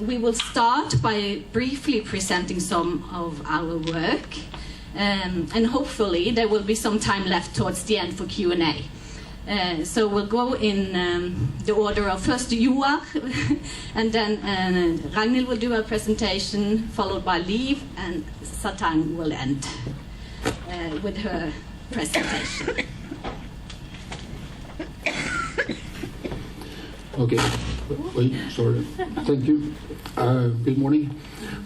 We will start by briefly presenting some of our work, and hopefully there will be some time left towards the end for Q&A. So we'll go in the order of first Joar, and then Ragnhild will do a presentation, followed by Liv, and Satang will end with her presentation. Okay. Wait, sorry. Thank you. Good morning.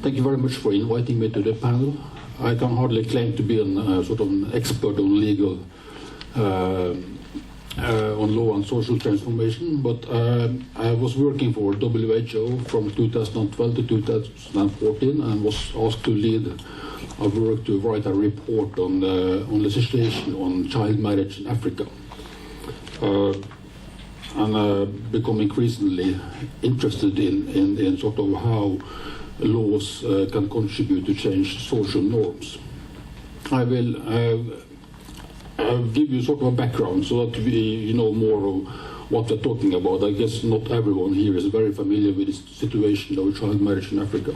Thank you very much for inviting me to the panel. I can hardly claim to be sort of an expert on legal, on law and social transformation, but I was working for WHO from 2012 to 2014 and was asked to lead a work to write a report on the situation on child marriage in Africa. And become increasingly interested in sort of how laws can contribute to change social norms. I will give you sort of a background so that you know more of what we're talking about. I guess not everyone here is very familiar with the situation of child marriage in Africa.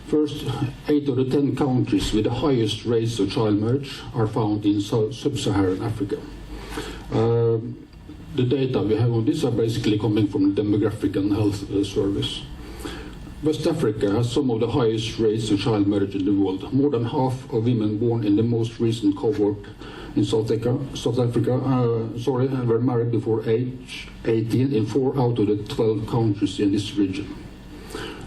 First, 8 of the 10 countries with the highest rates of child marriage are found in sub-Saharan Africa. The data we have on this are basically coming from the Demographic and Health Service. West Africa has some of the highest rates of child marriage in the world. More than half of women born in the most recent cohort in South Africa were married before age 18 in 4 out of the 12 countries in this region.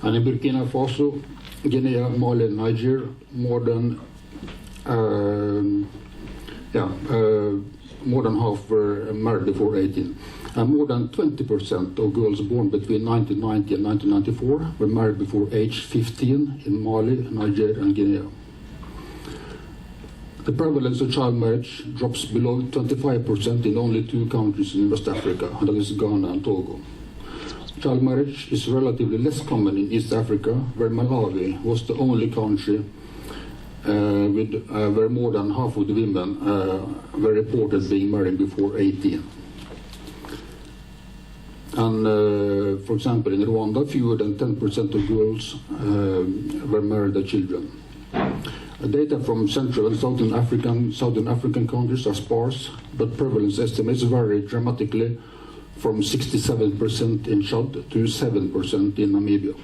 And in Burkina Faso, Guinea, Mali, and Niger, more than half were married before 18. And more than 20% of girls born between 1990 and 1994 were married before age 15 in Mali, Niger, and Guinea. The prevalence of child marriage drops below 25% in only 2 countries in West Africa, and that is Ghana and Togo. Child marriage is relatively less common in East Africa, where Malawi was the only country where more than half of the women were reported being married before 18. And for example, in Rwanda, fewer than 10% of girls were married as children. Data from Central and Southern African countries are sparse, but prevalence estimates vary dramatically from 67% in Chad to 7% in Namibia.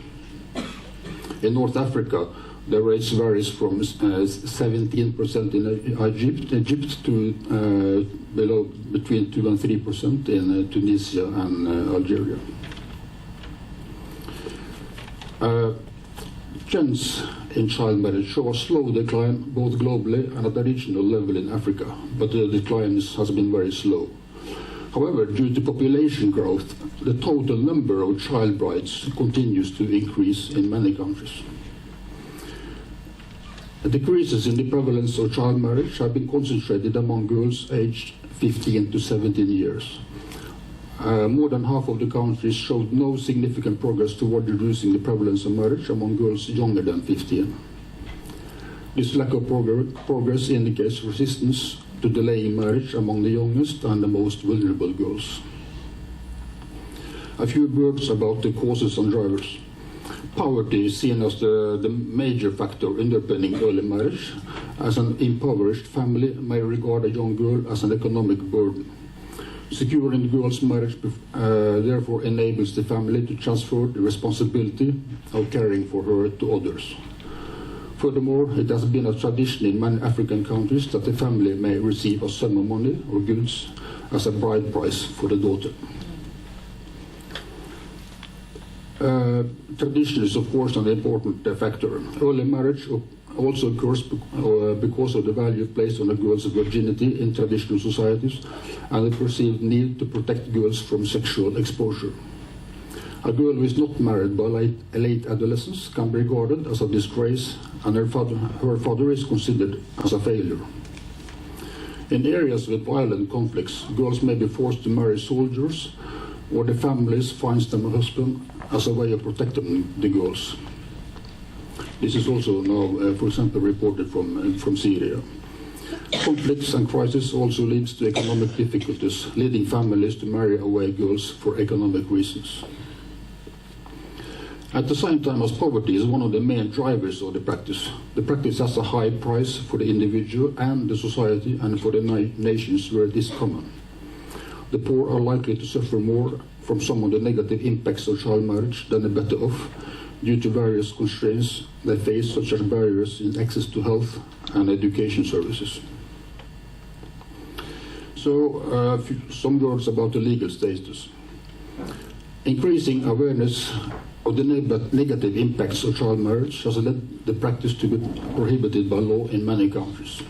In North Africa, the rates varies from 17% in Egypt to between 2 and 3% in Tunisia and Algeria. Trends in child marriage show a slow decline both globally and at the regional level in Africa, but the decline has been very slow. However, due to population growth, the total number of child brides continues to increase in many countries. The decreases in the prevalence of child marriage have been concentrated among girls aged 15 to 17 years. More than half of the countries showed no significant progress toward reducing the prevalence of marriage among girls younger than 15. This lack of progress indicates resistance to delaying marriage among the youngest and the most vulnerable girls. A few words about the causes and drivers. Poverty is seen as the major factor underpinning early marriage, as an impoverished family may regard a young girl as an economic burden. Securing the girl's marriage therefore enables the family to transfer the responsibility of caring for her to others. Furthermore, it has been a tradition in many African countries that the family may receive a sum of money or goods as a bride price for the daughter. Tradition is of course an important factor. Early marriage also occurs because of the value placed on a girl's virginity in traditional societies and the perceived need to protect girls from sexual exposure. A girl who is not married by late adolescence can be regarded as a disgrace, and her father is considered as a failure. In areas with violent conflicts, girls may be forced to marry soldiers, or the families finds them a husband as a way of protecting the girls. This is also now, for example, reported from Syria. Conflicts and crisis also leads to economic difficulties, leading families to marry away girls for economic reasons. At the same time as poverty is one of the main drivers of the practice has a high price for the individual and the society and for the nations where it is common. The poor are likely to suffer more from some of the negative impacts of child marriage than the better off, due to various constraints they face, such as barriers in access to health and education services. So, some words about the legal status. Increasing awareness of the negative impacts of child marriage has led the practice to be prohibited by law in many countries.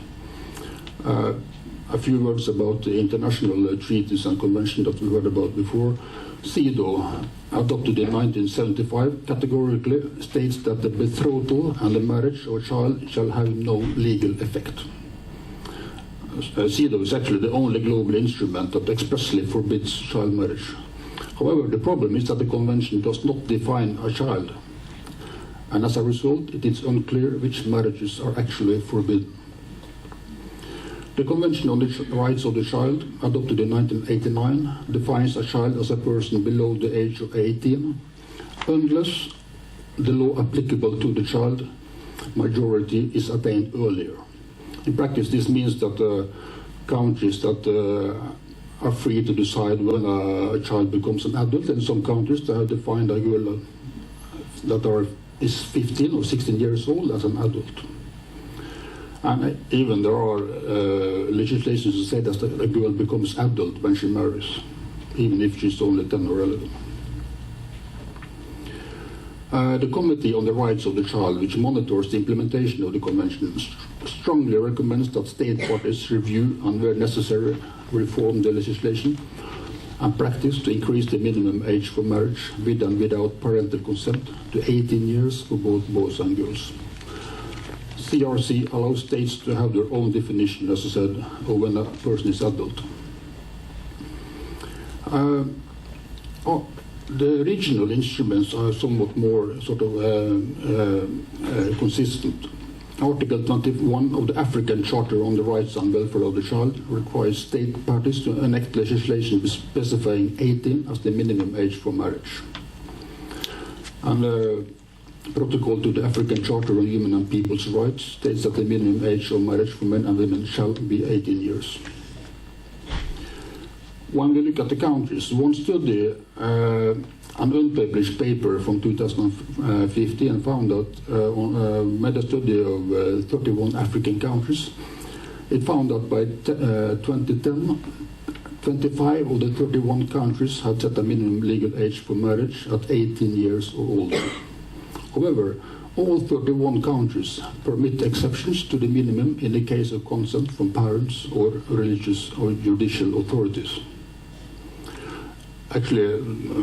A few words about the international treaties and convention that we heard about before. CEDAW, adopted in 1975, categorically states that the betrothal and the marriage of a child shall have no legal effect. CEDAW is actually the only global instrument that expressly forbids child marriage. However, the problem is that the convention does not define a child, and as a result, it is unclear which marriages are actually forbidden. The Convention on the Rights of the Child, adopted in 1989, defines a child as a person below the age of 18, unless the law applicable to the child majority is attained earlier. In practice, this means that countries that are free to decide when a child becomes an adult, and some countries that have defined a girl that is 15 or 16 years old as an adult. And even there are legislations that say that a girl becomes adult when she marries, even if she's only 10 or 11. The Committee on the Rights of the Child, which monitors the implementation of the Convention, strongly recommends that state parties review and, where necessary, reform the legislation and practice to increase the minimum age for marriage with and without parental consent to 18 years for both boys and girls. CRC allows states to have their own definition, as I said, of when a person is adult. The regional instruments are somewhat more sort of consistent. Article 21 of the African Charter on the Rights and Welfare of the Child requires state parties to enact legislation specifying 18 as the minimum age for marriage. And Protocol to the African Charter on Human and People's Rights states that the minimum age of marriage for men and women shall be 18 years. When we look at the countries, one study, an unpublished paper from 2015, found that, made a study of 31 African countries. It found that by 2010, 25 of the 31 countries had set a minimum legal age for marriage at 18 years or older. However, all 31 countries permit exceptions to the minimum in the case of consent from parents or religious or judicial authorities. Actually,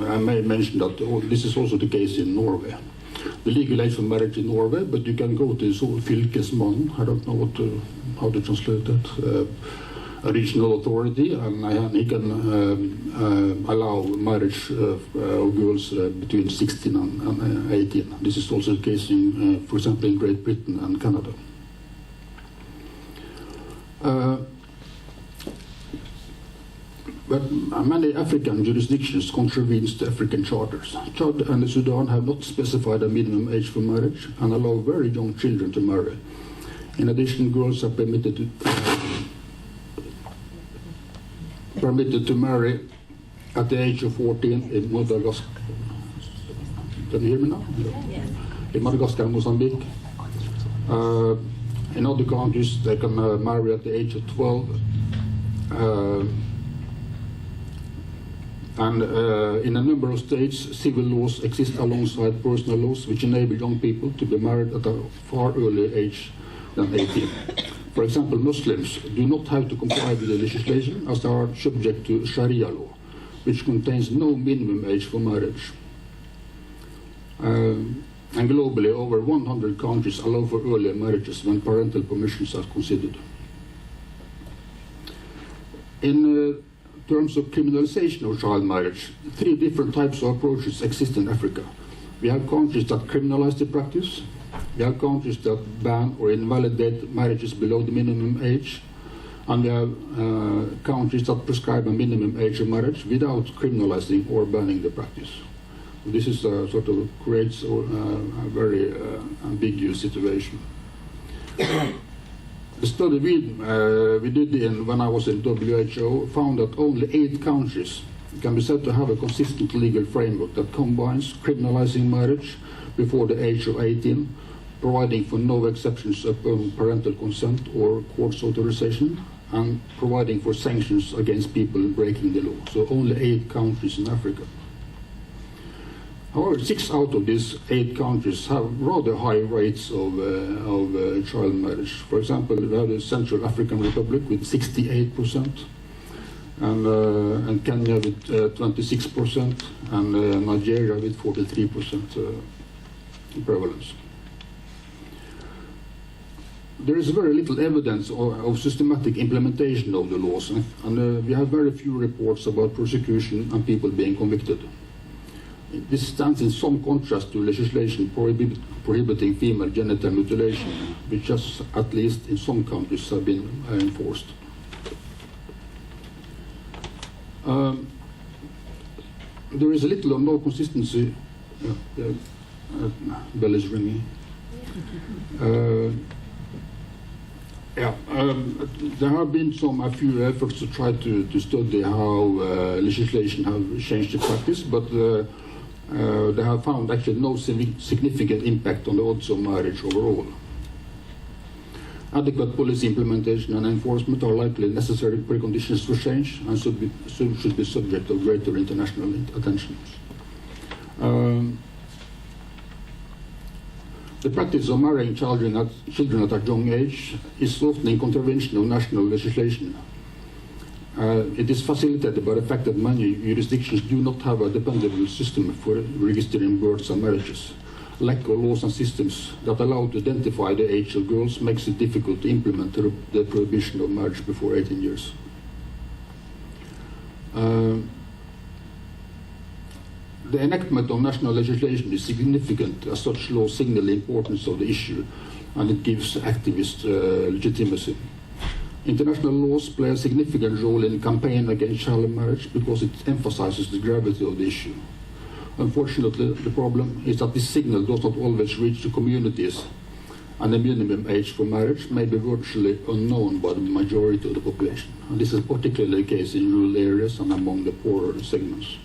I may mention that this is also the case in Norway. The legal age for marriage in Norway, but you can go to fylkesmannen, I don't know how to translate that, a regional authority, and he can allow marriage of girls between 16 and 18. This is also the case in, for example, in Great Britain and Canada. But many African jurisdictions contravenes the African charters. Chad and Sudan have not specified a minimum age for marriage and allow very young children to marry. In addition, girls are permitted to marry at the age of 14 in Madagascar. Can you hear me now? Yeah. In Madagascar and Mozambique. In other countries, they can marry at the age of 12. And in a number of states, civil laws exist alongside personal laws which enable young people to be married at a far earlier age than 18. For example, Muslims do not have to comply with the legislation as they are subject to Sharia law, which contains no minimum age for marriage. And globally, over 100 countries allow for earlier marriages when parental permissions are considered. In terms of criminalization of child marriage, 3 different types of approaches exist in Africa. We have countries that criminalize the practice. We have countries that ban or invalidate marriages below the minimum age, and we have countries that prescribe a minimum age of marriage without criminalizing or banning the practice. This is sort of creates a very ambiguous situation. The study we did when I was in WHO found that only 8 countries can be said to have a consistent legal framework that combines criminalizing marriage before the age of 18, providing for no exceptions upon parental consent or court's authorization, and providing for sanctions against people breaking the law. So only 8 countries in Africa. However, 6 out of these 8 countries have rather high rates of child marriage. For example, we have the Central African Republic with 68%, and Kenya with 26%, and Nigeria with 43% prevalence. There is very little evidence of systematic implementation of the laws, and we have very few reports about prosecution and people being convicted. This stands in some contrast to legislation prohibiting female genital mutilation, which has, at least in some countries, have been enforced. There is a little or no consistency. Bell is ringing. There have been a few efforts to try to study how legislation have changed the practice, but they have found actually no significant impact on the odds of marriage overall. Adequate policy implementation and enforcement are likely necessary preconditions for change and should be subject to greater international attention. The practice of marrying children at a young age is often in contravention of national legislation. It is facilitated by the fact that many jurisdictions do not have a dependable system for registering births and marriages. Lack of laws and systems that allow to identify the age of girls makes it difficult to implement the prohibition of marriage before 18 years. The enactment of national legislation is significant, as such laws signal the importance of the issue, and it gives activists legitimacy. International laws play a significant role in the campaign against child marriage because it emphasizes the gravity of the issue. Unfortunately, the problem is that this signal does not always reach the communities, and the minimum age for marriage may be virtually unknown by the majority of the population. And this is particularly the case in rural areas and among the poorer segments.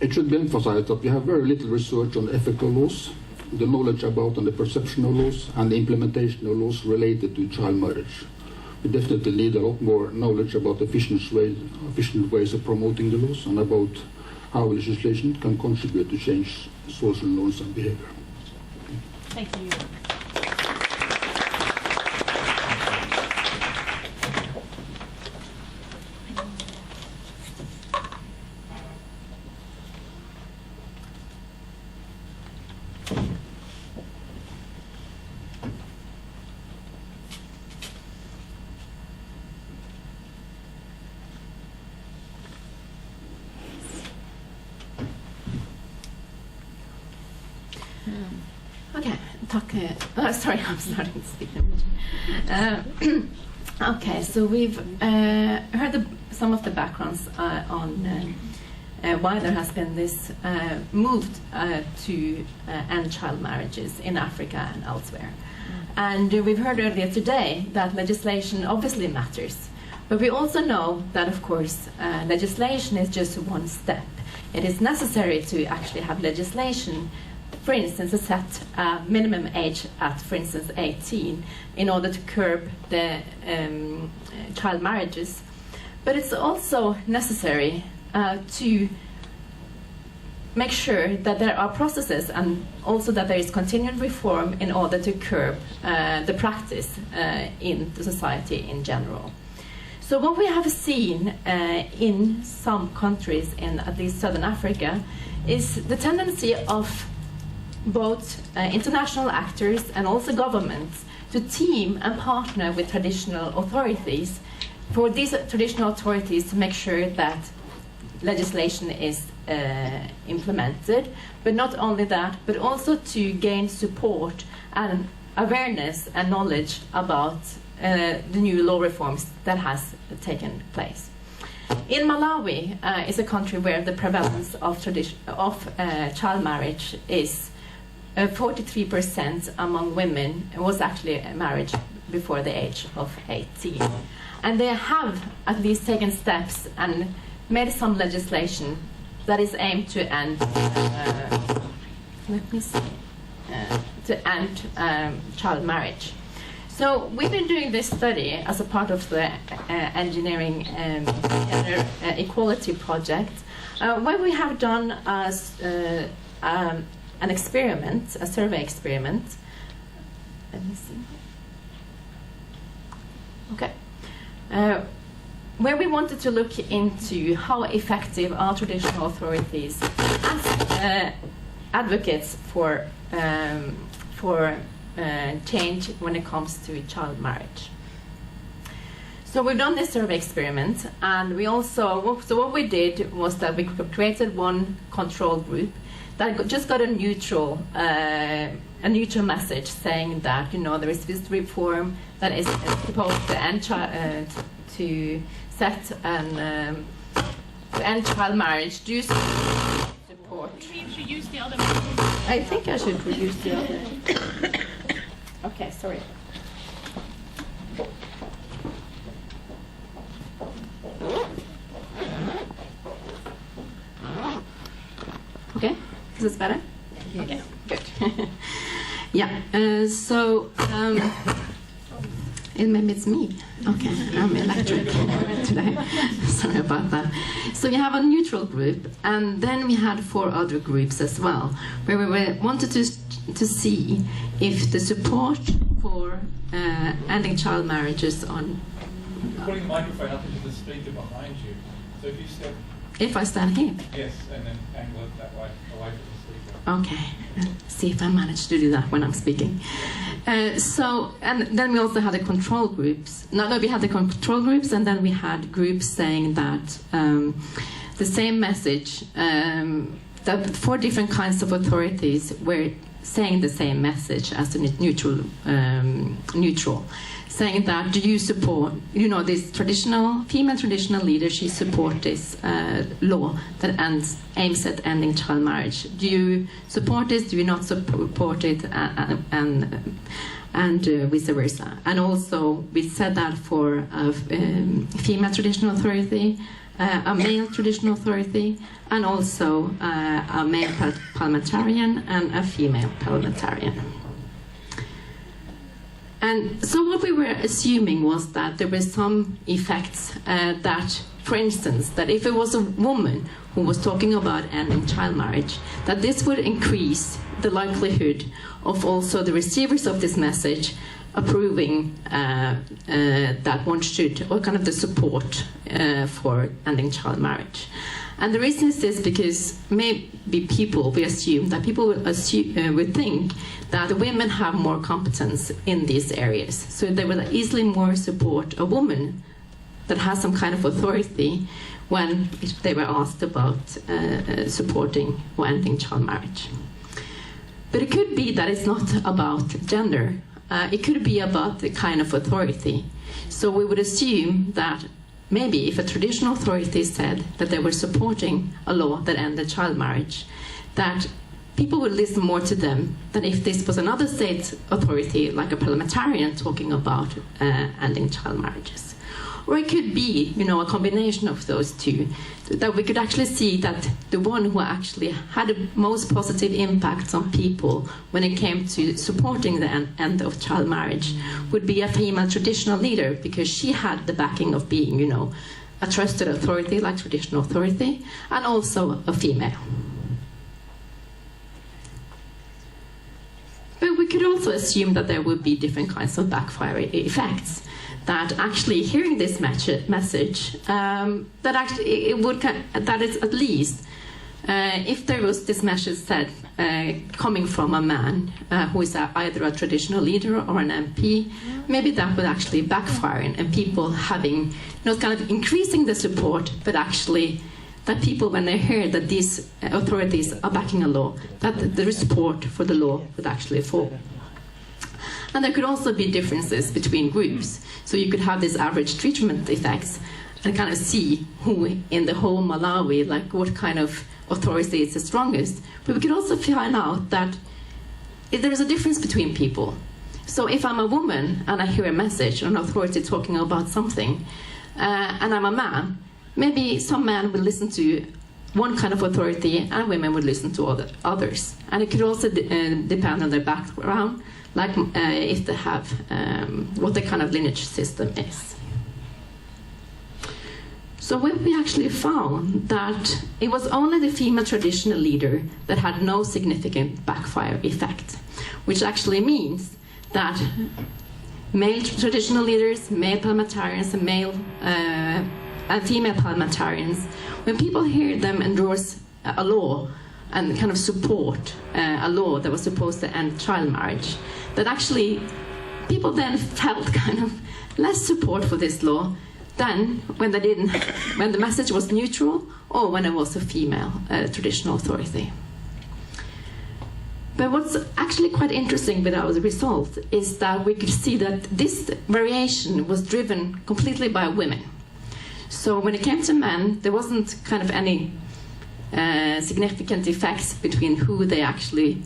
It should be emphasized that we have very little research on ethical laws, the knowledge about and the perception of laws, and the implementation of laws related to child marriage. We definitely need a lot more knowledge about efficient ways of promoting the laws and about how legislation can contribute to change social norms and behavior. Thank you. Sorry, I'm starting to speak Norwegian. Okay, so we've heard some of the backgrounds on why there has been this move to end child marriages in Africa and elsewhere. And we've heard earlier today that legislation obviously matters. But we also know that, of course, legislation is just one step. It is necessary to actually have legislation, for instance, to set a minimum age at, for instance, 18 in order to curb the child marriages. But it's also necessary to make sure that there are processes and also that there is continued reform in order to curb the practice in the society in general. So what we have seen in some countries in at least Southern Africa is the tendency of both international actors and also governments to team and partner with traditional authorities for these traditional authorities to make sure that legislation is implemented, but not only that, but also to gain support and awareness and knowledge about the new law reforms that has taken place. In Malawi, is a country where the prevalence of child marriage is 43% among women was actually a marriage before the age of 18. And they have at least taken steps and made some legislation that is aimed to end, child marriage. So we've been doing this study as a part of the engineering gender equality project, where we have done an experiment, a survey experiment. Let me see. Okay. Where we wanted to look into how effective are traditional authorities as advocates for change when it comes to child marriage. So we've done this survey experiment, and we also, so what we did was that we created one control group that just got a neutral message saying that, you know, there is this reform that is supposed to end to set and to end child marriage. Do you support? You should use the other. I think I should use the other. Okay, sorry. Okay, is this better? Yes. Okay, good. Yeah, maybe it's me. Okay, I'm electric today. Sorry about that. So we have a neutral group, and then we had 4 other groups as well, where we wanted to see if the support for ending child marriages on... Putting the microphone up into the speaker behind you. So if you step... If I stand here? Yes, and then angle it that way, away from the speaker. Okay, see if I manage to do that when I'm speaking. So, and then we also had the control groups. No, we had the control groups, and then we had groups saying that the same message, that 4 different kinds of authorities were saying the same message as the neutral, saying that, do you support, you know, this female traditional leader, she support this law that aims at ending child marriage. Do you support this? Do you not support it? And vice versa. And also, we said that for a female traditional authority, a male traditional authority, and also a male parliamentarian and a female parliamentarian. And so what we were assuming was that there were some effects that, for instance, that if it was a woman who was talking about ending child marriage, that this would increase the likelihood of also the receivers of this message approving that one should, or kind of the support for ending child marriage. And the reason is this because maybe we assume that people would think that the women have more competence in these areas. So they will easily more support a woman that has some kind of authority when they were asked about supporting or ending child marriage. But it could be that it's not about gender. It could be about the kind of authority. So we would assume that maybe if a traditional authority said that they were supporting a law that ended child marriage, that people would listen more to them than if this was another state authority, like a parliamentarian, talking about ending child marriages. Or it could be, you know, a combination of those two, that we could actually see that the one who actually had the most positive impacts on people when it came to supporting the end of child marriage would be a female traditional leader, because she had the backing of being, you know, a trusted authority, like traditional authority, and also a female. But we could also assume that there would be different kinds of backfire effects. That actually hearing this message, that actually it would, that is at least if there was this message said coming from a man who is either a traditional leader or an MP, maybe that would actually backfire and people having, you know, kind of increasing the support, but actually that people, when they hear that these authorities are backing a law, that the support for the law would actually fall. And there could also be differences between groups. So you could have these average treatment effects, and kind of see who in the whole Malawi, like what kind of authority is the strongest. But we could also find out that there is a difference between people. So if I'm a woman and I hear a message or an authority talking about something, and I'm a man, maybe some men will listen to one kind of authority and women would listen to others. And it could also depend on their background, like if they have what the kind of lineage system is. So we actually found that it was only the female traditional leader that had no significant backfire effect, which actually means that male traditional leaders, male parliamentarians, and female parliamentarians, when people hear them endorse a law and kind of support a law that was supposed to end child marriage, that actually people then felt kind of less support for this law than when they didn't, when the message was neutral or when it was a female traditional authority. But what's actually quite interesting with our result is that we could see that this variation was driven completely by women. So when it came to men, there wasn't kind of any significant effects between who they actually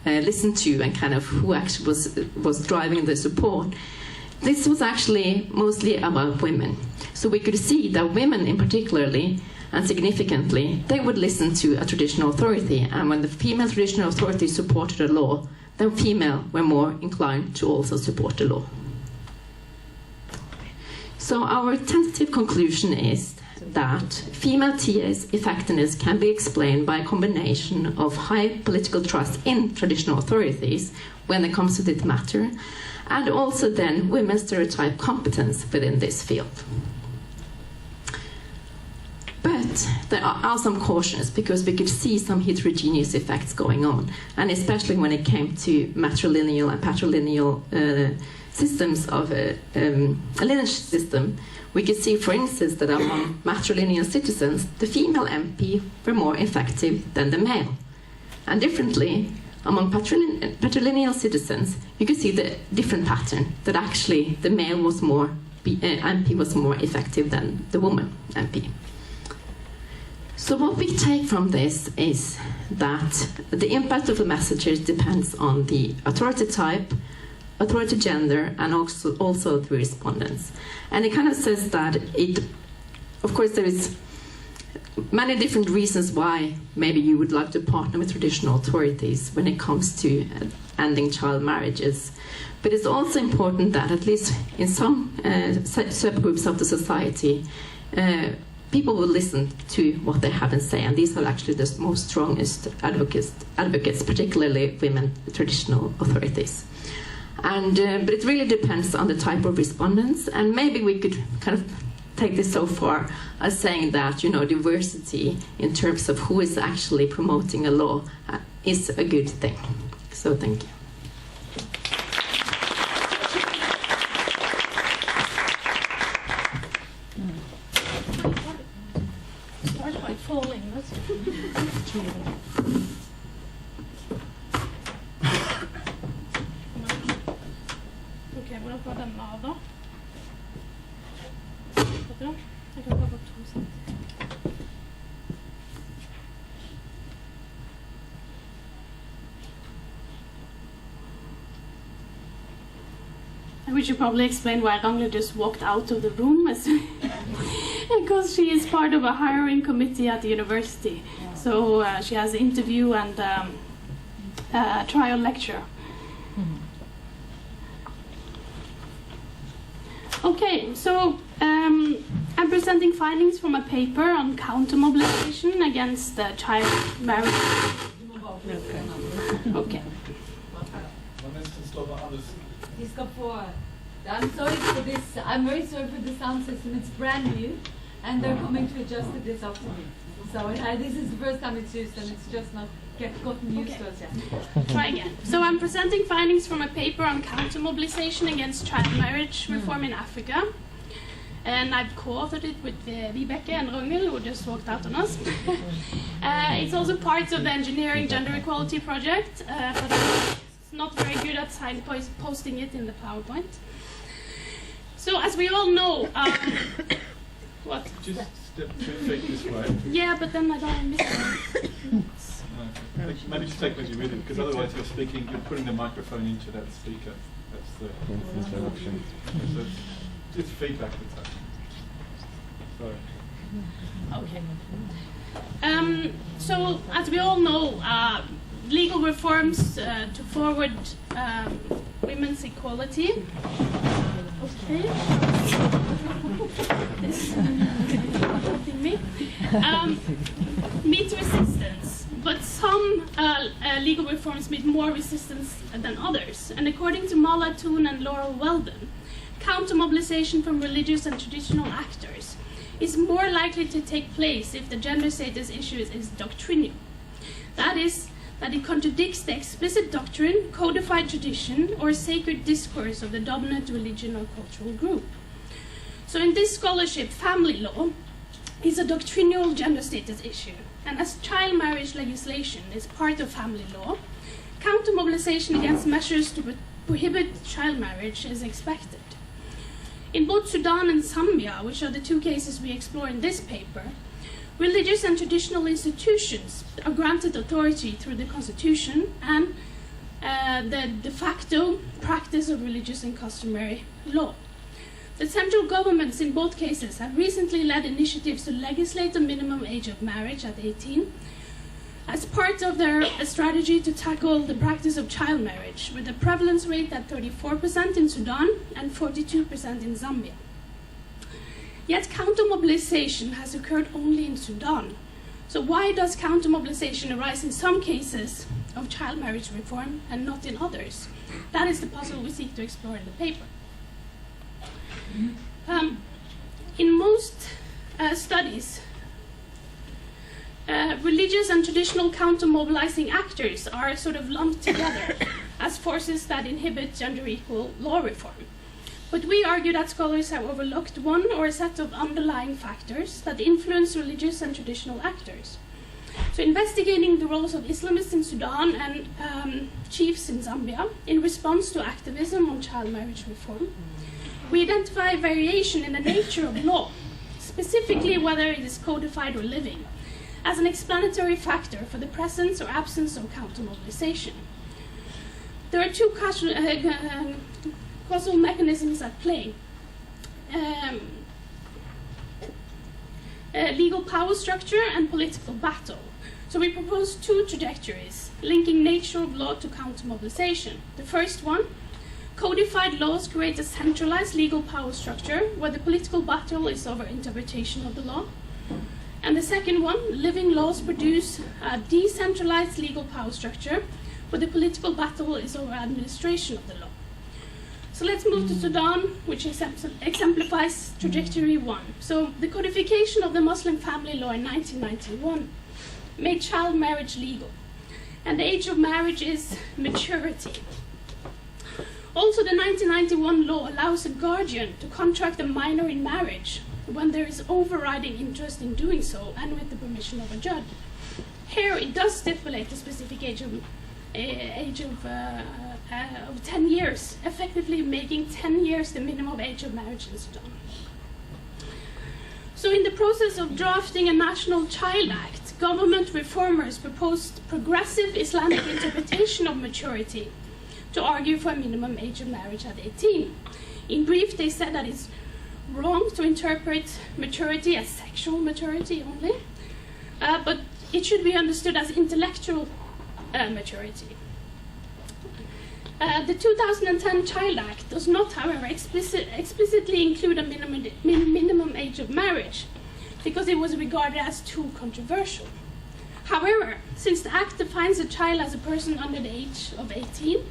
listened to and kind of who actually was driving the support. This was actually mostly about women. So we could see that women in particularly, and significantly, they would listen to a traditional authority, and when the female traditional authority supported a law, then female were more inclined to also support the law. So our tentative conclusion is that female TA's effectiveness can be explained by a combination of high political trust in traditional authorities when it comes to this matter, and also then women's stereotype competence within this field. But there are some cautions, because we could see some heterogeneous effects going on, and especially when it came to matrilineal and patrilineal systems of a lineage system, we could see, for instance, that among matrilineal citizens, the female MP were more effective than the male. And differently, among patrilineal citizens, you could see the different pattern, that actually the male was more, MP was more effective than the woman MP. So what we take from this is that the impact of the messages depends on the authority type, authority gender, and also the respondents. And it kind of says that of course there is many different reasons why maybe you would like to partner with traditional authorities when it comes to ending child marriages. But it's also important that at least in some subgroups of the society, people will listen to what they have to say, and these are actually the most strongest advocates, particularly women traditional authorities. And but it really depends on the type of respondents, and maybe we could kind of take this so far as saying that, you know, diversity in terms of who is actually promoting a law is a good thing. So thank you. Falling. Okej, hvordan får den av da? Jeg kan ta på 2 cm. We should probably explain why Ragnhild just walked out of the room because she is part of a hiring committee at the university. So she has an interview and a trial lecture. Okay, so I'm presenting findings from a paper on counter-mobilization against child marriage. Okay. I'm sorry for this. I'm very sorry for the sound system. It's brand new, and they're coming to adjust it this afternoon. So this is the first time it's used, and it's just not gotten used to us yet. Try again. So I'm presenting findings from a paper on counter-mobilization against child marriage reform in Africa. And I've co-authored it with Vibeke and Ragnhild, who just walked out on us. It's also part of the Engineering Gender Equality Project, but I'm not very good at posting it in the PowerPoint. So as we all know, What? Just step 2 feet this way. Yeah, but then I don't miss it. No. Maybe just take with you with it, because otherwise you're speaking, you're putting the microphone into that speaker. That's the interruption. So it's feedback that's happening. Sorry. Okay. So, as we all know, legal reforms to forward women's equality. Okay. This helping me. Meet resistance, but some legal reforms meet more resistance than others. And according to Mala Thun and Laurel Weldon, counter-mobilization from religious and traditional actors is more likely to take place if the gender status issue is doctrinal. That is, that it contradicts the explicit doctrine, codified tradition, or sacred discourse of the dominant religion or cultural group. So in this scholarship, family law is a doctrinal gender status issue, and as child marriage legislation is part of family law, counter-mobilization against measures to prohibit child marriage is expected. In both Sudan and Zambia, which are the 2 cases we explore in this paper, religious and traditional institutions are granted authority through the constitution and the de facto practice of religious and customary law. The central governments in both cases have recently led initiatives to legislate the minimum age of marriage at 18 as part of their strategy to tackle the practice of child marriage, with a prevalence rate at 34% in Sudan and 42% in Zambia. Yet counter-mobilization has occurred only in Sudan. So why does counter-mobilization arise in some cases of child marriage reform and not in others? That is the puzzle we seek to explore in the paper. In most studies, religious and traditional counter-mobilizing actors are sort of lumped together as forces that inhibit gender-equal law reform. But we argue that scholars have overlooked one or a set of underlying factors that influence religious and traditional actors. So investigating the roles of Islamists in Sudan and chiefs in Zambia in response to activism on child marriage reform, we identify variation in the nature of law, specifically whether it is codified or living, as an explanatory factor for the presence or absence of counter-mobilization. There are 2 causal mechanisms at play. Legal power structure and political battle. So we propose 2 trajectories linking nature of law to counter-mobilization. The first one, codified laws create a centralized legal power structure where the political battle is over interpretation of the law. And the second one, living laws produce a decentralized legal power structure where the political battle is over administration of the law. So let's move to Sudan, which exemplifies trajectory 1. So the codification of the Muslim family law in 1991 made child marriage legal. And the age of marriage is maturity. Also, the 1991 law allows a guardian to contract a minor in marriage when there is overriding interest in doing so and with the permission of a judge. Here it does stipulate a specific age of 10 years, effectively making 10 years the minimum age of marriage in Sudan. So in the process of drafting a national child act, government reformers proposed progressive Islamic interpretation of maturity to argue for a minimum age of marriage at 18. In brief, they said that it's wrong to interpret maturity as sexual maturity only, but it should be understood as intellectual maturity. The 2010 Child Act does not, however, explicitly include a minimum age of marriage because it was regarded as too controversial. However, since the Act defines a child as a person under the age of 18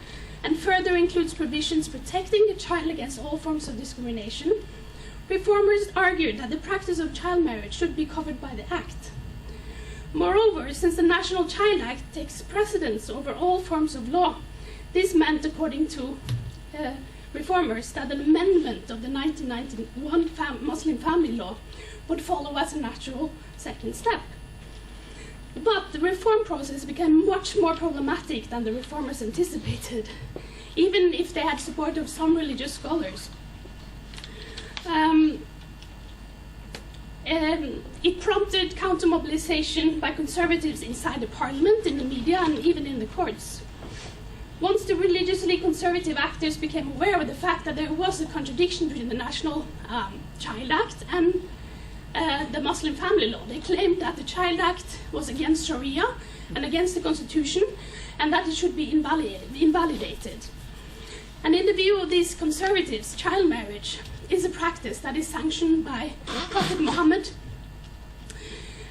and further includes provisions protecting the child against all forms of discrimination, reformers argued that the practice of child marriage should be covered by the Act. Moreover, since the National Child Act takes precedence over all forms of law, this meant, according to reformers, that an amendment of the 1991 Muslim family law would follow as a natural second step. But the reform process became much more problematic than the reformers anticipated, even if they had support of some religious scholars. it prompted counter-mobilization by conservatives inside the parliament, in the media, and even in the courts. Once the religiously conservative actors became aware of the fact that there was a contradiction between the National Child Act and the Muslim family law, they claimed that the Child Act was against Sharia and against the Constitution, and that it should be invalidated. And in the view of these conservatives, child marriage is a practice that is sanctioned by Prophet Muhammad,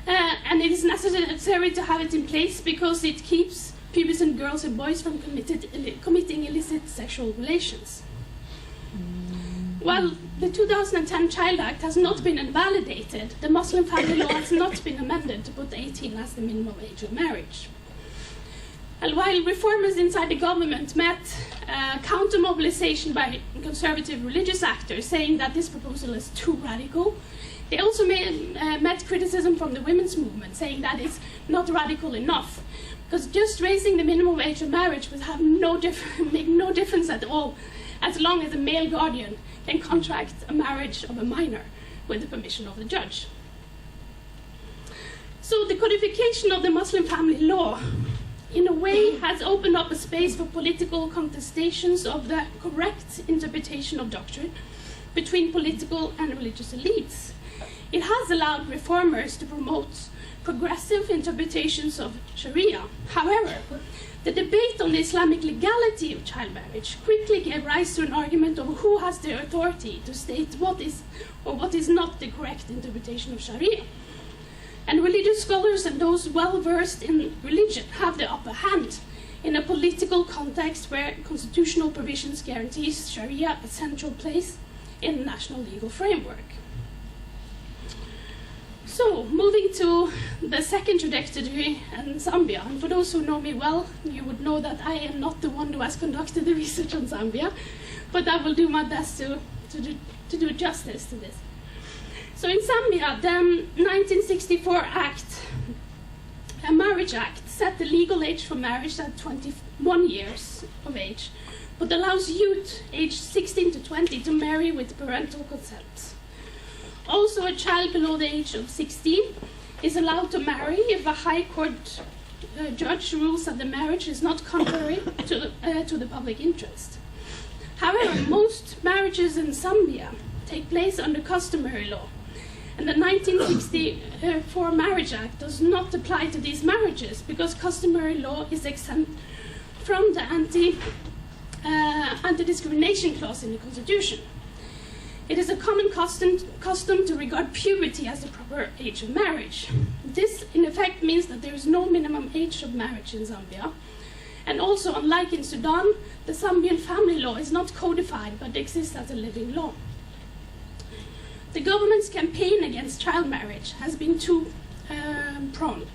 and it is necessary to have it in place because it keeps pubescent girls and boys from committing illicit sexual relations. While the 2010 Child Act has not been invalidated, the Muslim family law has not been amended to put 18 as the minimum age of marriage. And while reformers inside the government met counter-mobilization by conservative religious actors saying that this proposal is too radical, they also met criticism from the women's movement saying that it's not radical enough, because just raising the minimum age of marriage would have make no difference at all, as long as a male guardian can contract a marriage of a minor with the permission of the judge. So the codification of the Muslim family law in a way has opened up a space for political contestations of the correct interpretation of doctrine between political and religious elites. It has allowed reformers to promote progressive interpretations of Sharia. However, the debate on the Islamic legality of child marriage quickly gave rise to an argument over who has the authority to state what is or what is not the correct interpretation of Sharia. And religious scholars and those well-versed in religion have the upper hand in a political context where constitutional provisions guarantees Sharia a central place in the national legal framework. So, moving to the second trajectory in Zambia, and for those who know me well, you would know that I am not the one who has conducted the research on Zambia, but I will do my best to do justice to this. So in Zambia, the 1964 Act, a Marriage Act, set the legal age for marriage at 21 years of age, but allows youth aged 16 to 20 to marry with parental consent. Also, a child below the age of 16 is allowed to marry if a high court judge rules that the marriage is not contrary to the public interest. However, most marriages in Zambia take place under customary law, and the 1964 Marriage Act does not apply to these marriages because customary law is exempt from the anti-discrimination clause in the Constitution. It is a common custom to regard puberty as the proper age of marriage. This, in effect, means that there is no minimum age of marriage in Zambia. And also, unlike in Sudan, the Zambian family law is not codified but exists as a living law. The government's campaign against child marriage has been two-pronged.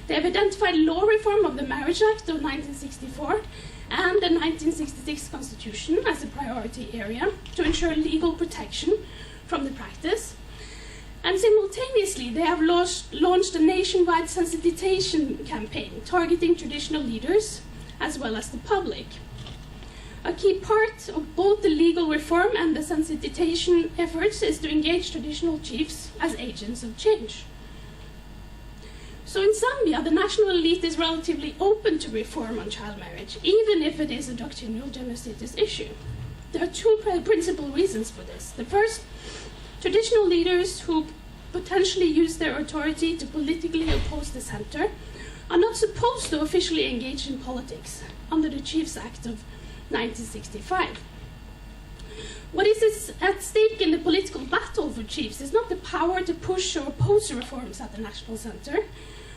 They have identified law reform of the Marriage Act of 1964 and the 1966 Constitution as a priority area to ensure legal protection from the practice. And simultaneously, they have launched a nationwide sensitization campaign targeting traditional leaders as well as the public. A key part of both the legal reform and the sensitization efforts is to engage traditional chiefs as agents of change. So in Zambia, the national elite is relatively open to reform on child marriage, even if it is a doctrinal gender status issue. There are two principal reasons for this. The first, traditional leaders who potentially use their authority to politically oppose the center are not supposed to officially engage in politics under the Chiefs Act of 1965. What is at stake in the political battle for chiefs is not the power to push or oppose reforms at the National Center,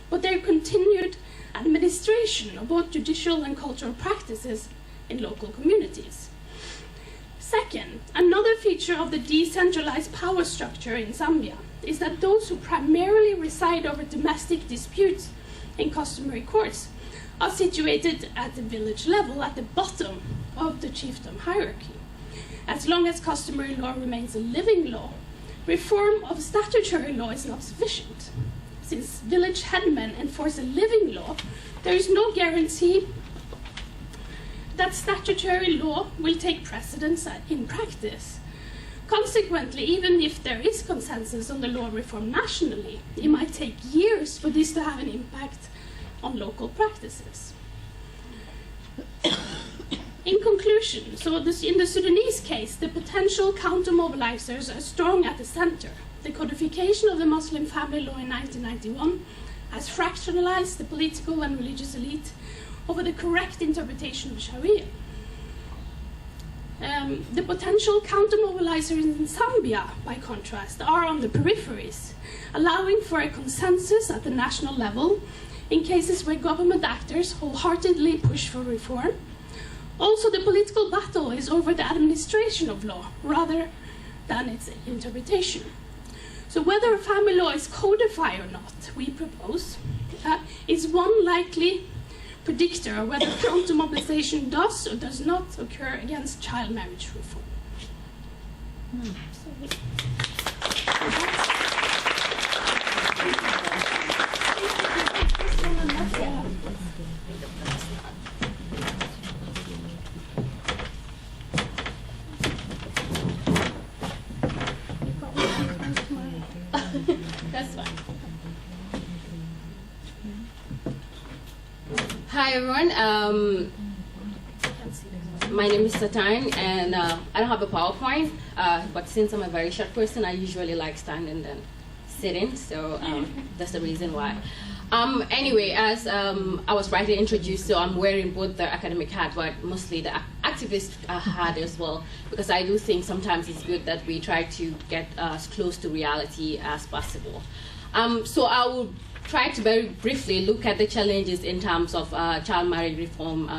but their continued administration of both judicial and cultural practices in local communities. Second, another feature of the decentralized power structure in Zambia is that those who primarily reside over domestic disputes in customary courts are situated at the village level, at the bottom of the chiefdom hierarchy. As long as customary law remains a living law, reform of statutory law is not sufficient. Since village headmen enforce a living law, there is no guarantee that statutory law will take precedence in practice. Consequently, even if there is consensus on the law reform nationally, it might take years for this to have an impact on local practices. In conclusion, so in the Sudanese case, the potential counter-mobilizers are strong at the center. The codification of the Muslim family law in 1991 has fractionalized the political and religious elite over the correct interpretation of Sharia. The potential counter-mobilizers in Zambia, by contrast, are on the peripheries, allowing for a consensus at the national level in cases where government actors wholeheartedly push for reform. Also, the political battle is over the administration of law rather than its interpretation. So whether a family law is codified or not, we propose, is one likely predictor of whether counter-mobilization does or does not occur against child marriage reform. That's fine. Hi everyone. My name is Satang, and I don't have a PowerPoint, but since I'm a very short person, I usually like standing and sitting, so that's the reason why. Anyway, as I was rightly introduced, so I'm wearing both the academic hat, but mostly the activist hat as well, because I do think sometimes it's good that we try to get as close to reality as possible. So I will try to very briefly look at the challenges in terms of child marriage reform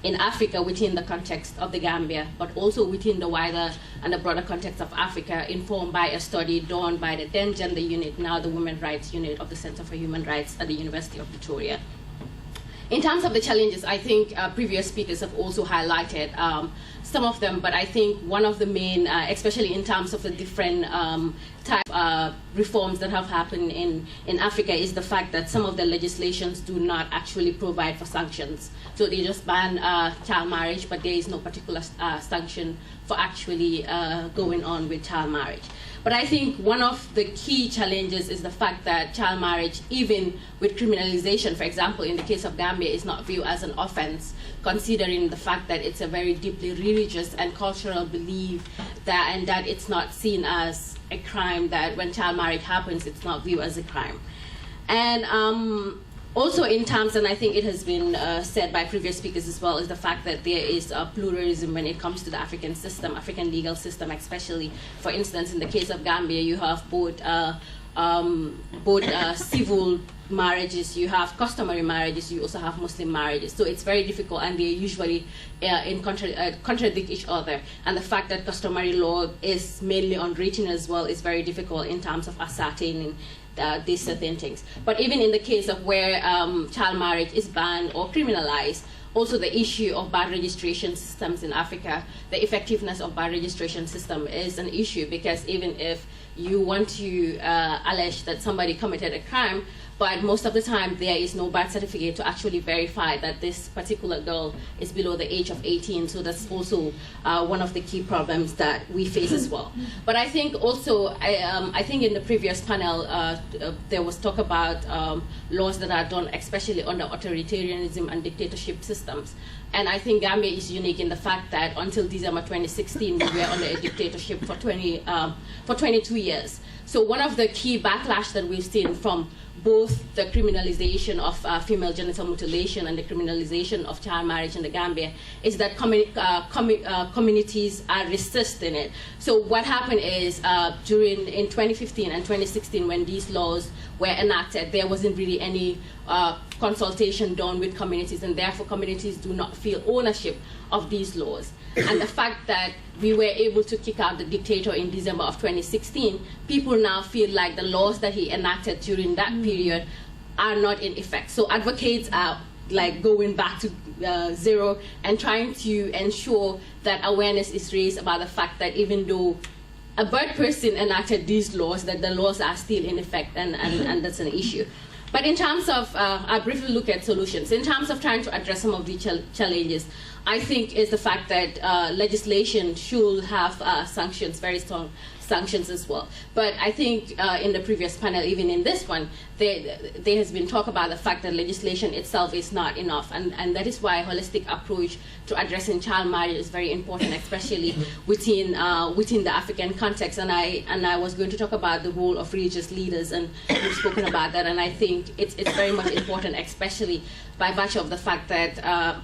in Africa within the context of the Gambia, but also within the wider and the broader context of Africa, informed by a study done by the then gender unit, now the Women's Rights Unit of the Center for Human Rights at the University of Pretoria. In terms of the challenges, I think previous speakers have also highlighted some of them, but I think one of the main, especially in terms of the different type reforms that have happened in Africa, is the fact that some of the legislations do not actually provide for sanctions. So they just ban child marriage, but there is no particular sanction for actually going on with child marriage. But I think one of the key challenges is the fact that child marriage, even with criminalization, for example, in the case of Gambia, is not viewed as an offense, considering the fact that it's a very deeply religious and cultural belief and that it's not seen as a crime, that when child marriage happens, it's not viewed as a crime. And also in terms, and I think it has been said by previous speakers as well, is the fact that there is pluralism when it comes to the African system, African legal system especially. For instance, in the case of Gambia, you have both civil marriages, you have customary marriages, you also have Muslim marriages. So it's very difficult, and they usually contradict each other. And the fact that customary law is mainly unwritten as well is very difficult in terms of ascertaining these certain things. But even in the case of where child marriage is banned or criminalized, also the issue of bad registration systems in Africa, the effectiveness of bad registration system is an issue, because even if you want to allege that somebody committed a crime, but most of the time there is no birth certificate to actually verify that this particular girl is below the age of 18. So that's also one of the key problems that we face as well. But I think also, I think in the previous panel, there was talk about laws that are done especially under authoritarianism and dictatorship systems. And I think Gambia is unique in the fact that until December 2016, we were under a dictatorship for 22 years. So one of the key backlash that we've seen from both the criminalization of female genital mutilation and the criminalization of child marriage in the Gambia is that communities are resisting it. So what happened is in 2015 and 2016, when these laws were enacted, there wasn't really any consultation done with communities, and therefore communities do not feel ownership of these laws. And the fact that we were able to kick out the dictator in December of 2016, people now feel like the laws that he enacted during that period are not in effect. So advocates are like going back to zero and trying to ensure that awareness is raised about the fact that even though a bad person enacted these laws, that the laws are still in effect, and that's an issue. But in terms of, I'll briefly look at solutions. In terms of trying to address some of the challenges, I think is the fact that legislation should have sanctions, very strong sanctions as well. But I think in the previous panel, even in this one, there has been talk about the fact that legislation itself is not enough, and that is why a holistic approach to addressing child marriage is very important, especially within the African context. And I was going to talk about the role of religious leaders, and we've spoken about that. And I think it's very much important, especially by virtue of the fact that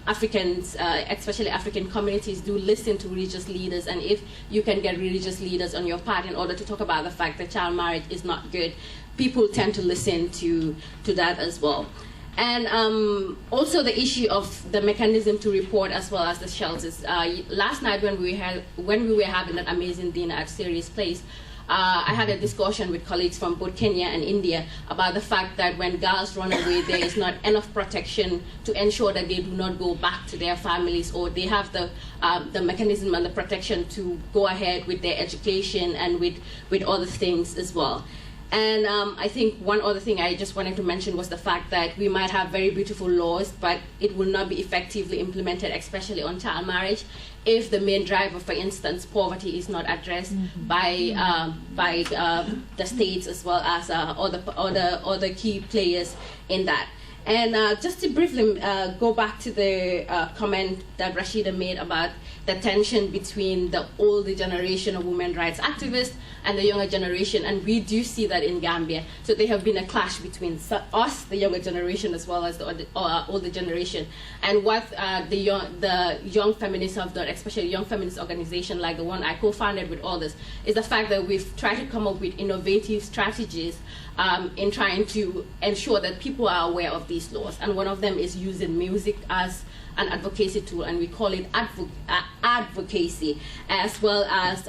Africans, especially African communities, do listen to religious leaders. And if you can get religious leaders on your part in order to talk about the fact that child marriage is not good, people tend to listen to that as well. And also the issue of the mechanism to report as well as the shelters. Last night when we were having that amazing dinner at Sirius Place, I had a discussion with colleagues from both Kenya and India about the fact that when girls run away, there is not enough protection to ensure that they do not go back to their families, or they have the mechanism and the protection to go ahead with their education and with other things as well. And I think one other thing I just wanted to mention was the fact that we might have very beautiful laws, but it will not be effectively implemented, especially on child marriage, if the main driver, for instance, poverty, is not addressed by the states as well as other key players in that. And just to briefly go back to the comment that Rashida made about the tension between the older generation of women rights activists and the younger generation, and we do see that in Gambia. So there have been a clash between us, the younger generation, as well as the older generation. And what the young feminists have done, especially young feminist organizations like the one I co-founded with others, is the fact that we've tried to come up with innovative strategies in trying to ensure that people are aware of these laws. And one of them is using music as an advocacy tool, and we call it advocacy, as well as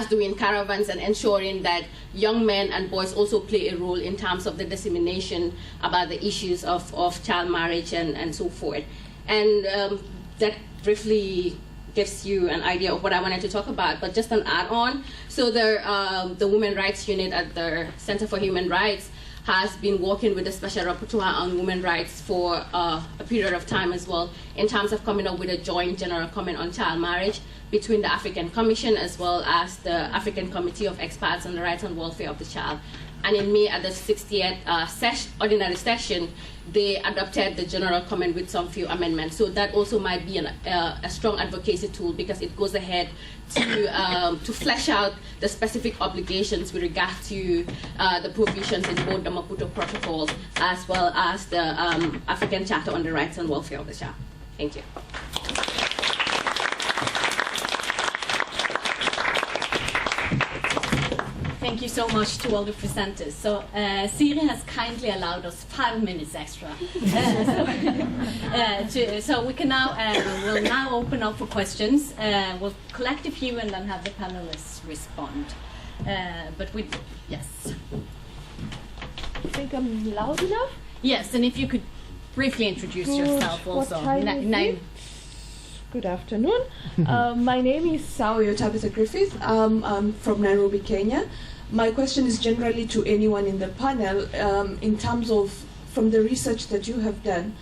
doing caravans and ensuring that young men and boys also play a role in terms of the dissemination about the issues of child marriage and so forth. And that briefly gives you an idea of what I wanted to talk about, but just an add-on. So the Women Rights Unit at the Center for Human Rights has been working with the Special Rapporteur on Women Rights for a period of time as well, in terms of coming up with a joint general comment on child marriage between the African Commission as well as the African Committee of Experts on the Rights and Welfare of the Child. And in May, at the 60th ordinary session, they adopted the general comment with some few amendments. So that also might be a strong advocacy tool, because it goes ahead to flesh out the specific obligations with regard to the provisions in both the Maputo Protocol as well as the African Charter on the Rights and Welfare of the Child. Thank you. Thank you so much to all the presenters. So Siri has kindly allowed us 5 minutes extra. So we can now we'll now open up for questions. We'll collect a few and then have the panelists respond. Yes. I think I'm loud enough. Yes, and if you could briefly introduce yourself also. Name. Good afternoon. My name is Svanemyr Tabitha Griffith. I'm from Nairobi, Kenya. My question is generally to anyone in the panel, in terms of, from the research that you have done,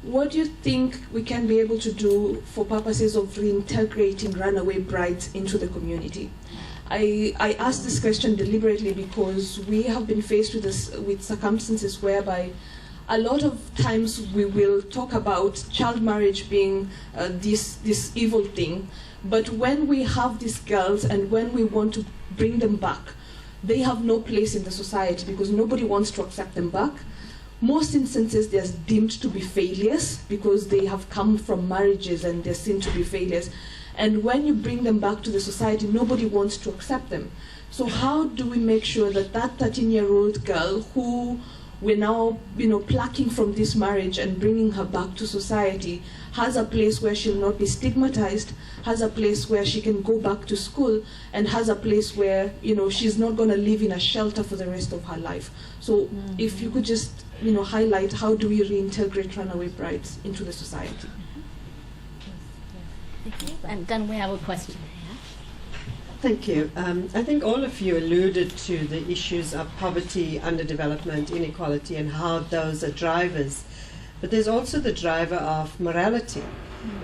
what do you think we can be able to do for purposes of reintegrating runaway brides into the community? I asked this question deliberately because we have been faced with circumstances whereby a lot of times we will talk about child marriage being this evil thing, but when we have these girls and when we want to bring them back, they have no place in the society because nobody wants to accept them back. Most instances they're deemed to be failures because they have come from marriages and they're seen to be failures. And when you bring them back to the society, nobody wants to accept them. So how do we make sure that that 13-year-old girl who we're now, plucking from this marriage and bringing her back to society has a place where she'll not be stigmatized, has a place where she can go back to school, and has a place where, she's not going to live in a shelter for the rest of her life. So if you could just, highlight how do we reintegrate runaway brides into the society? And then we have a question. Thank you. I think all of you alluded to the issues of poverty, underdevelopment, inequality, and how those are drivers But there's also the driver of morality,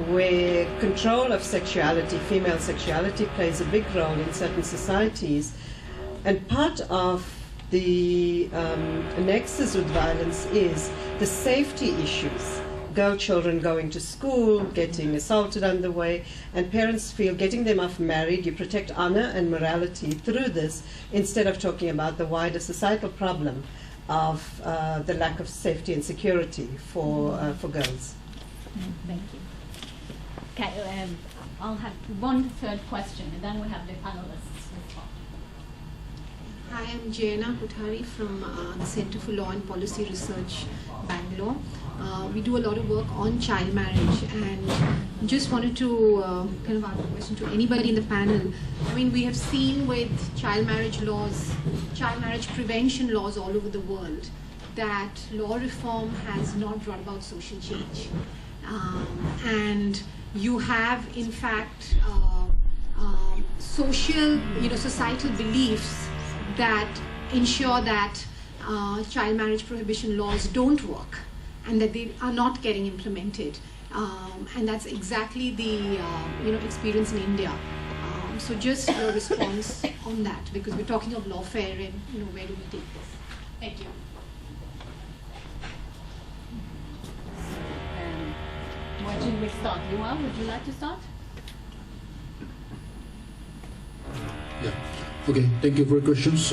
where control of sexuality, female sexuality, plays a big role in certain societies. And part of the nexus with violence is the safety issues. Girl children going to school, getting assaulted on the way, and parents feel getting them off married, you protect honor and morality through this, instead of talking about the wider societal problem of the lack of safety and security for girls. Thank you. Okay, I'll have one third question, and then we have the panelists respond. Hi, I'm Jayana Kothari from the Center for Law and Policy Research, Bangalore. We do a lot of work on child marriage, and just wanted to kind of ask a question to anybody in the panel. I mean, we have seen with child marriage laws, child marriage prevention laws all over the world, that law reform has not brought about social change. And you have, in fact, social, societal beliefs that ensure that child marriage prohibition laws don't work and that they are not getting implemented. And that's exactly the experience in India. So just your response on that, because we're talking of lawfare and where do we take this? Thank you. Where should we start? Joar, would you like to start? Yeah. Okay, thank you for your questions.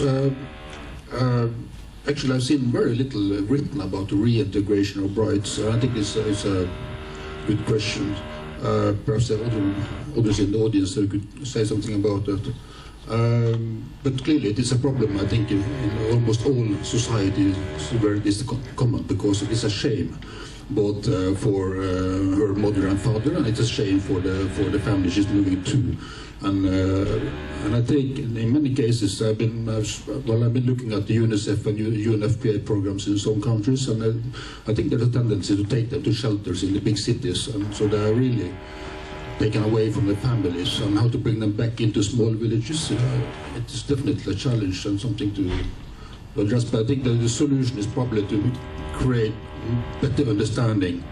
Actually, I've seen very little written about the reintegration of brides. I think it's a good question. Perhaps there are others in the audience who could say something about that. But clearly, it is a problem, I think, in almost all societies where it is common, because it is a shame both for her mother and father, and it's a shame for the family she's moving to. And I think in many cases I've been looking at the UNICEF and UNFPA programs in some countries, and I think there's a tendency to take them to shelters in the big cities, and so they are really taken away from their families, and how to bring them back into small villages. It is definitely a challenge and something to address. But I think that the solution is probably to create better understanding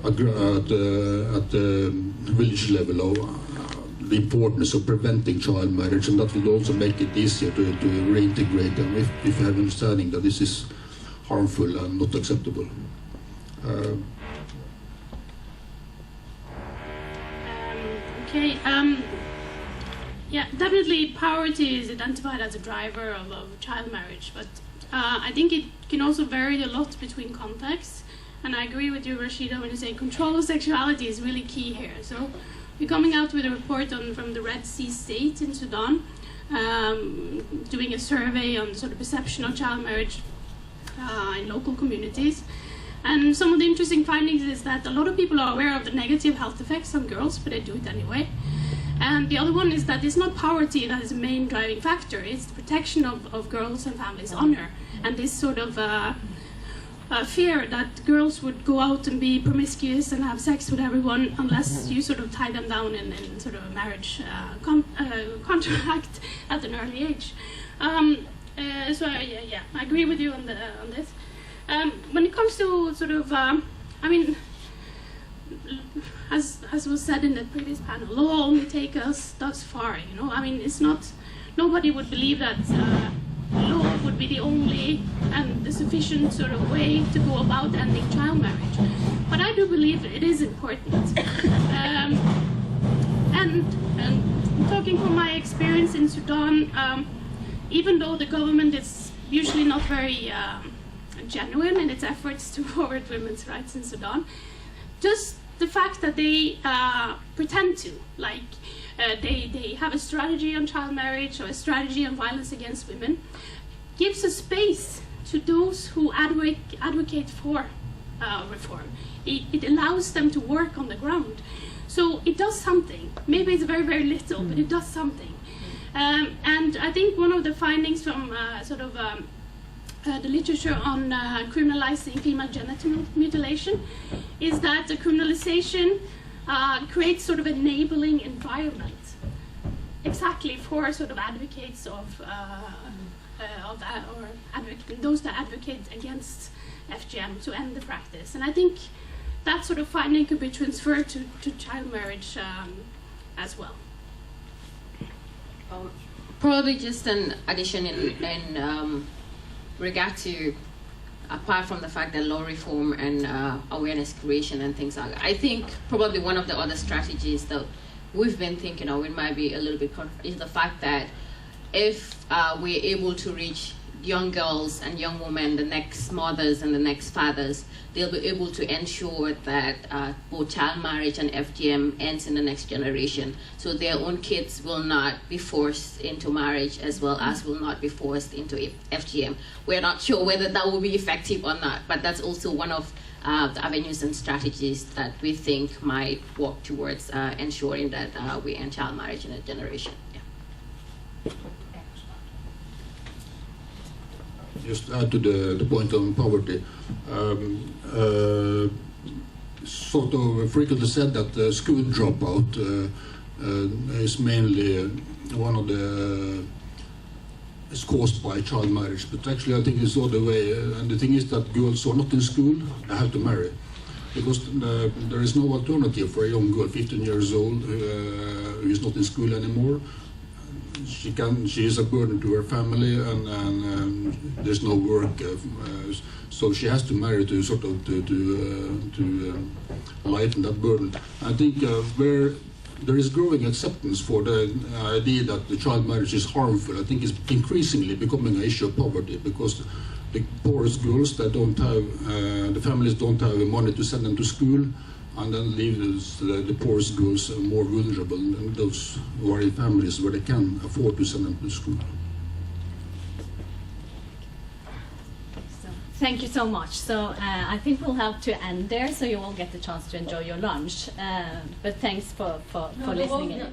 at the village level of the importance of preventing child marriage, and that will also make it easier to reintegrate them if you have understanding that this is harmful and not acceptable. Okay. Yeah, definitely poverty is identified as a driver of child marriage, but I think it can also vary a lot between contexts. And I agree with you, Rashida, when you say control of sexuality is really key here. So we're coming out with a report from the Red Sea State in Sudan, doing a survey on sort of perception of child marriage in local communities. And some of the interesting findings is that a lot of people are aware of the negative health effects on girls, but they do it anyway. And the other one is that it's not poverty that is the main driving factor, it's the protection of girls' and families' honor. And this sort of fear that girls would go out and be promiscuous and have sex with everyone unless you sort of tie them down in sort of a marriage contract at an early age. So I agree with you on this. When it comes to sort of, as was said in the previous panel, law only take us thus far. It's not. Nobody would believe that law would be the only and the sufficient sort of way to go about ending child marriage. But I do believe it is important. And talking from my experience in Sudan, even though the government is usually not very genuine in its efforts to forward women's rights in Sudan, just the fact that they pretend to, they have a strategy on child marriage or a strategy on violence against women, gives a space to those who advocate for reform. It allows them to work on the ground. So it does something. Maybe it's very, very little, but it does something. And I think one of the findings from the literature on criminalizing female genital mutilation is that the criminalization creates sort of enabling environment, exactly for sort of advocates of that, or those that advocate against FGM to end the practice. And I think that sort of finding could be transferred to child marriage as well. Probably just an addition in regard to, apart from the fact that law reform and awareness creation and things like that, I think probably one of the other strategies that we've been thinking of, it might be a little bit is the fact that if we're able to reach young girls and young women, the next mothers and the next fathers, they'll be able to ensure that both child marriage and FGM ends in the next generation. So their own kids will not be forced into marriage, as well as will not be forced into FGM. We're not sure whether that will be effective or not, but that's also one of the avenues and strategies that we think might work towards ensuring that we end child marriage in a generation. Yeah. Just add to the point on poverty. Sort of frequently said that school dropout is mainly one of the is caused by child marriage, but actually I think it's the other way. And the thing is that girls who are not in school, they have to marry, because there is no alternative for a young girl, 15 years old, who is not in school anymore. She is a burden to her family, and there's no work, so she has to marry to sort of to lighten that burden. I think where there is growing acceptance for the idea that the child marriage is harmful, I think it's increasingly becoming an issue of poverty, because the poorest girls that don't have, the families don't have the money to send them to school, and then leave the poorest girls more vulnerable than those who are in families where they can afford to send them to school. Thank you so much. So I think we'll have to end there, so you all get the chance to enjoy your lunch. But thanks for listening in.